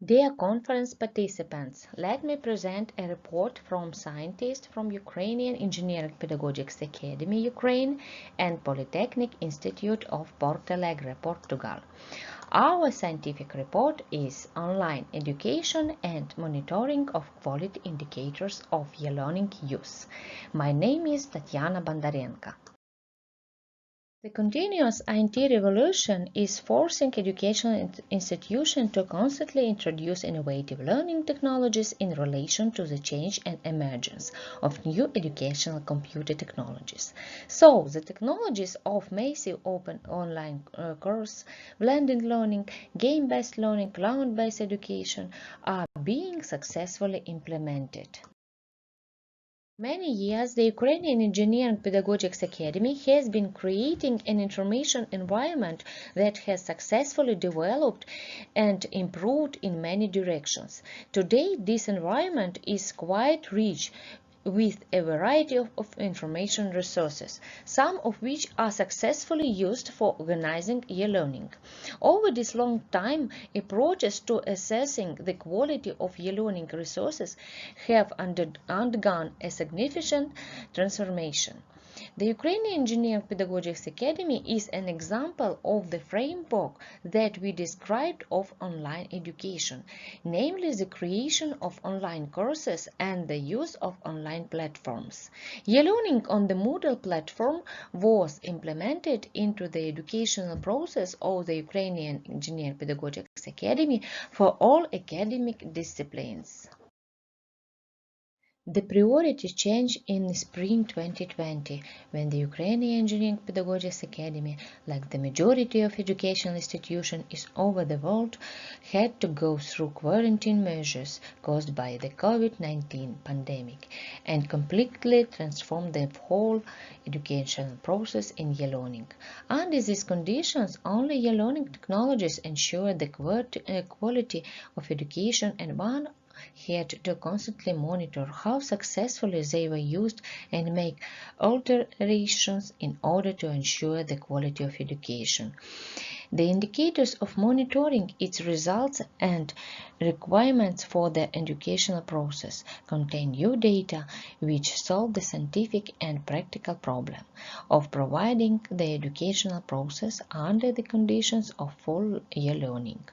Dear conference participants, let me present a report from scientists from Ukrainian Engineering Pedagogics Academy, Ukraine, and Polytechnic Institute of Porto Alegre, Portugal. Our scientific report is Online Education and Monitoring of Quality Indicators of E-Learning Use. My name is Tatiana Bondarenko. The continuous IT revolution is forcing educational institutions to constantly introduce innovative learning technologies in relation to the change and emergence of new educational computer technologies. So, the technologies of massive open online course, blended learning, game-based learning, cloud-based education are being successfully implemented. Many years, the Ukrainian Engineering Pedagogics Academy has been creating an information environment that has successfully developed and improved in many directions. Today, this environment is quite rich with a variety of information resources, some of which are successfully used for organizing e-learning. Over this long time, approaches to assessing the quality of e-learning resources have undergone a significant transformation. The Ukrainian Engineering Pedagogics Academy is an example of the framework that we described of online education, namely the creation of online courses and the use of online platforms. E-learning on the Moodle platform was implemented into the educational process of the Ukrainian Engineering Pedagogics Academy for all academic disciplines. The priority changed in spring 2020, when the Ukrainian Engineering Pedagogics Academy, like the majority of educational institutions over the world, had to go through quarantine measures caused by the COVID-19 pandemic and completely transformed the whole educational process in e-learning. Under these conditions, only e-learning technologies ensure the quality of education, and one had to constantly monitor how successfully they were used and make alterations in order to ensure the quality of education. The indicators of monitoring its results and requirements for the educational process contain new data which solve the scientific and practical problem of providing the educational process under the conditions of full e-learning.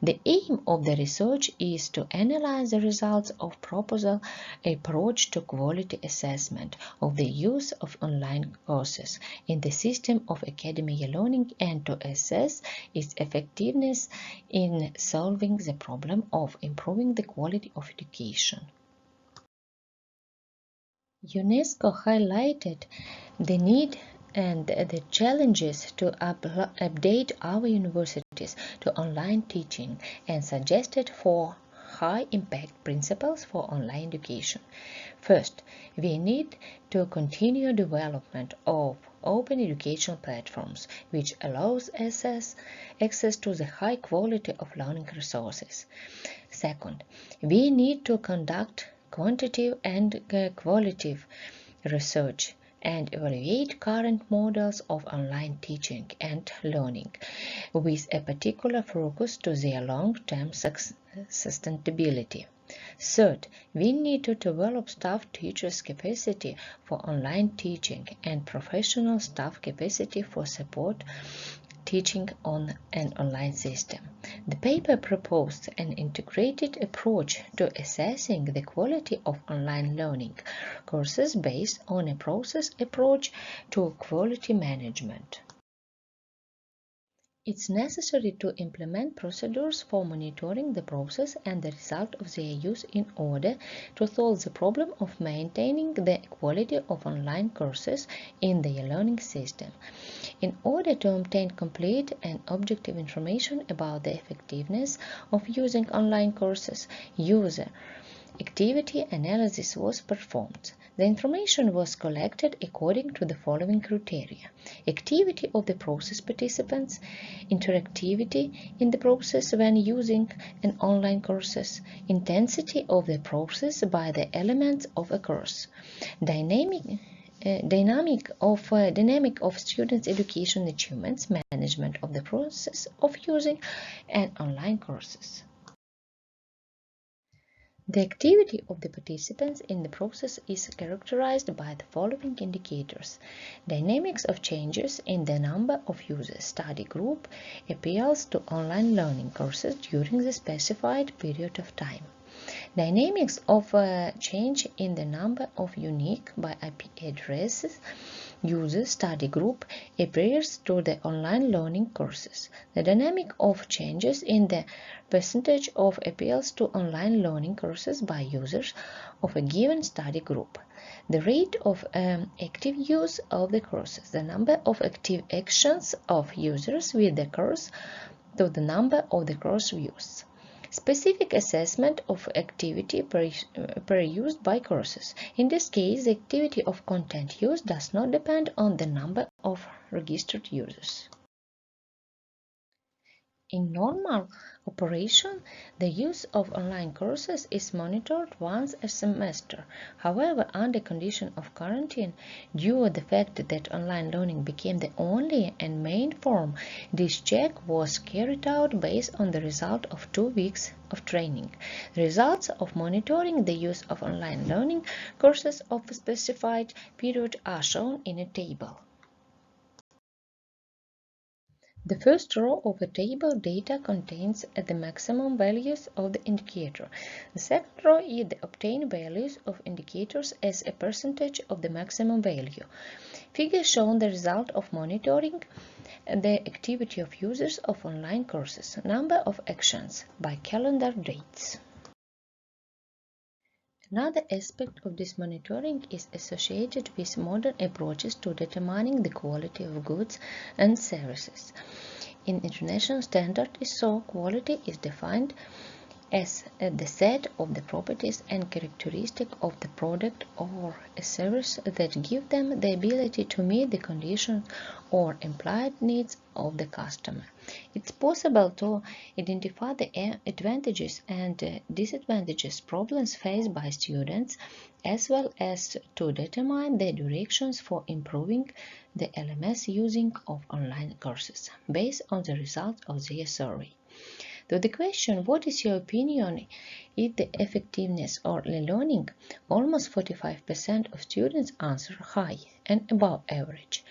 The aim of the research is to analyze the results of proposal approach to quality assessment of the use of online courses in the system of academic learning and to assess its effectiveness in solving the problem of improving the quality of education. UNESCO highlighted the need and the challenges to update our universities to online teaching and suggested four high-impact principles for online education. First, we need to continue development of open educational platforms, which allows access to the high quality of learning resources. Second, we need to conduct quantitative and qualitative research and evaluate current models of online teaching and learning with a particular focus to their long-term sustainability. Third, we need to develop staff teachers' capacity for online teaching and professional staff capacity for support teaching on an online system. The paper proposed an integrated approach to assessing the quality of online learning courses based on a process approach to quality management. It's necessary to implement procedures for monitoring the process and the result of their use in order to solve the problem of maintaining the quality of online courses in the learning system. In order to obtain complete and objective information about the effectiveness of using online courses, user activity analysis was performed. The information was collected according to the following criteria: activity of the process participants, interactivity in the process when using an online courses, intensity of the process by the elements of a course, dynamic of students' education achievements, management of the process of using an online courses. The activity of the participants in the process is characterized by the following indicators. Dynamics of changes in the number of users. Study group appeals to online learning courses during the specified period of time. Dynamics of change in the number of unique by IP addresses users study group appears to the online learning courses. The dynamic of changes in the percentage of appeals to online learning courses by users of a given study group. The rate of active use of the courses. The number of active actions of users with the course to the number of the course views. Specific assessment of activity per use by courses. In this case, the activity of content use does not depend on the number of registered users. In normal operation, the use of online courses is monitored once a semester. However, under condition of quarantine, due to the fact that online learning became the only and main form, this check was carried out based on the result of 2 weeks of training. The results of monitoring the use of online learning courses of a specified period are shown in a table. The first row of the table data contains the maximum values of the indicator. The second row is the obtained values of indicators as a percentage of the maximum value. Figures show the result of monitoring the activity of users of online courses, number of actions by calendar dates. Another aspect of this monitoring is associated with modern approaches to determining the quality of goods and services. In international standards, so quality is defined as the set of the properties and characteristics of the product or a service that give them the ability to meet the conditions or implied needs of the customer. It's possible to identify the advantages and disadvantages problems faced by students, as well as to determine the directions for improving the LMS using of online courses based on the results of their survey. To the question, what is your opinion, is the effectiveness of learning? Almost 45% of students answer high and above average,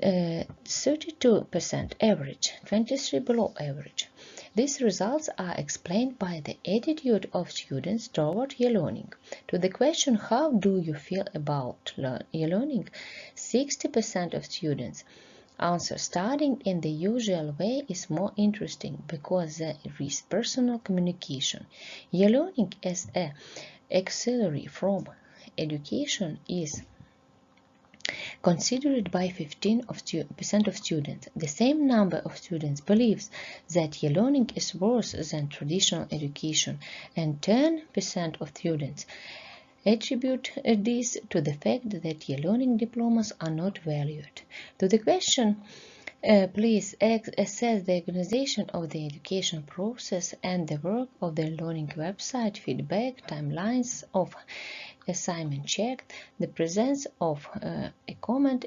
32% average, 23% below average. These results are explained by the attitude of students toward e-learning. To the question, how do you feel about e-learning? 60% of students answer studying in the usual way is more interesting because there is personal communication. E-learning as an auxiliary from education is considered by 15% of students. The same number of students believes that e-learning is worse than traditional education, and 10% of students attribute this to the fact that e-learning diplomas are not valued. To the question, please assess the organization of the education process and the work of the learning website, feedback, timelines of assignment checked, the presence of a comment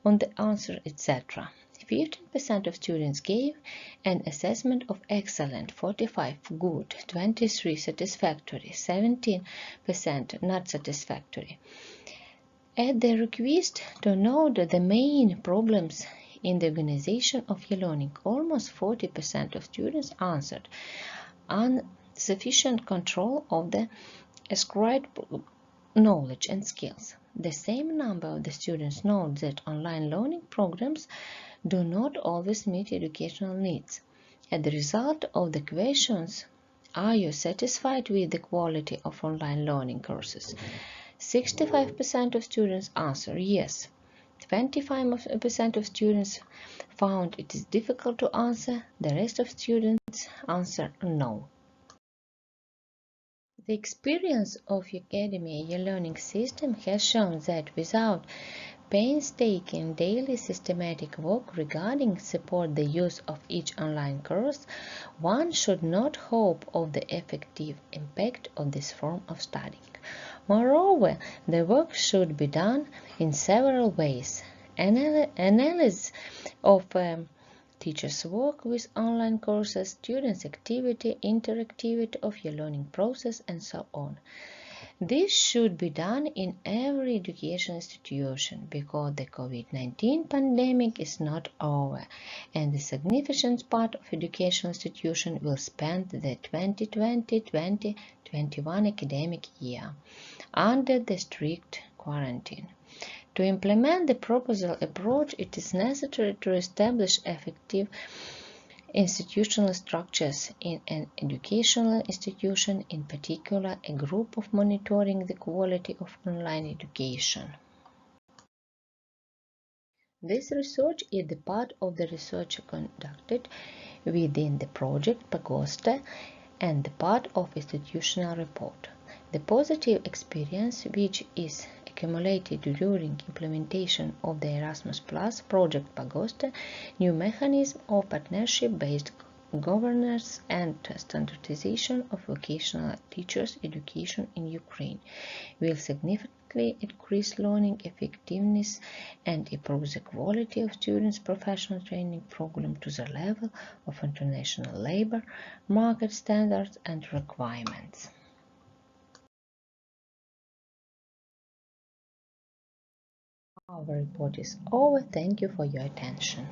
on the answer, etc. 15% of students gave an assessment of excellent, 45% good, 23% satisfactory, 17% not satisfactory. At the request to note the main problems in the organization of e-learning, almost 40% of students answered insufficient control of the ascribed knowledge and skills. The same number of the students note that online learning programs do not always meet educational needs. As the result of the questions, are you satisfied with the quality of online learning courses? 65% of students answer yes. 25% of students found it is difficult to answer. The rest of students answer no. The experience of Academy e-learning system has shown that without painstaking daily systematic work regarding support the use of each online course, one should not hope of the effective impact of this form of studying. Moreover, the work should be done in several ways. Analysis of Teachers work with online courses, students' activity, interactivity of your learning process, and so on. This should be done in every education institution because the COVID-19 pandemic is not over and a significant part of educational institutions will spend the 2020-2021 academic year under the strict quarantine. To implement the proposal approach, it is necessary to establish effective institutional structures in an educational institution, in particular a group of monitoring the quality of online education. This research is the part of the research conducted within the project PAGOSTA and the part of institutional report. The positive experience which is accumulated during implementation of the Erasmus Plus project PAGOSTA, new mechanism of partnership-based governance and standardization of vocational teachers' education in Ukraine will significantly increase learning effectiveness and improve the quality of students' professional training program to the level of international labor market standards and requirements. Our report is over. Thank you for your attention.